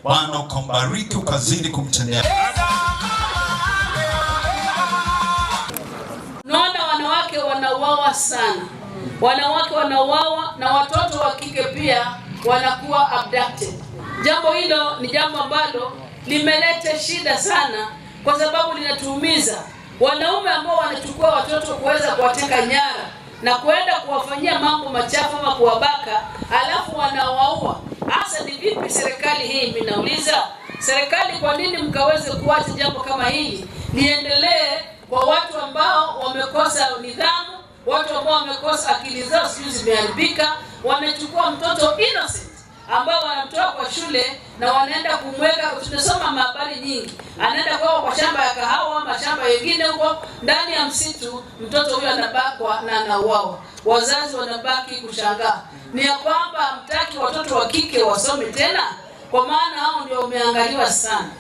Bwana ukambariki, ukazidi kumtendea. Naona wanawake wanauawa sana, wanawake wanauawa na watoto wa kike pia wanakuwa abducted. Jambo hilo ni jambo ambalo limeleta shida sana, kwa sababu linatuumiza. Wanaume ambao wanachukua watoto kuweza kuwateka nyara na kuenda kuwafanyia mambo machafu ama kuwabaka, alafu wanawaua. Hasa ni vipi serikali hii? Mimi nauliza serikali, kwa nini mkaweze kuacha jambo kama hili liendelee kwa watu ambao wamekosa nidhamu, watu ambao wamekosa akili zao sijui zimeharibika, wanachukua mtoto innocent ambao wanamtoa kwa shule na wanaenda kumweka. Tunasoma habari nyingi, anaenda kwa shamba ya kahawa, mashamba mengine huko ndani ya msitu, mtoto huyo anabakwa na anauawa. Wazazi wanabaki kushangaa. Ni ya kwamba mtaki watoto wa kike wasome tena, kwa maana hao ndio wameangaliwa sana.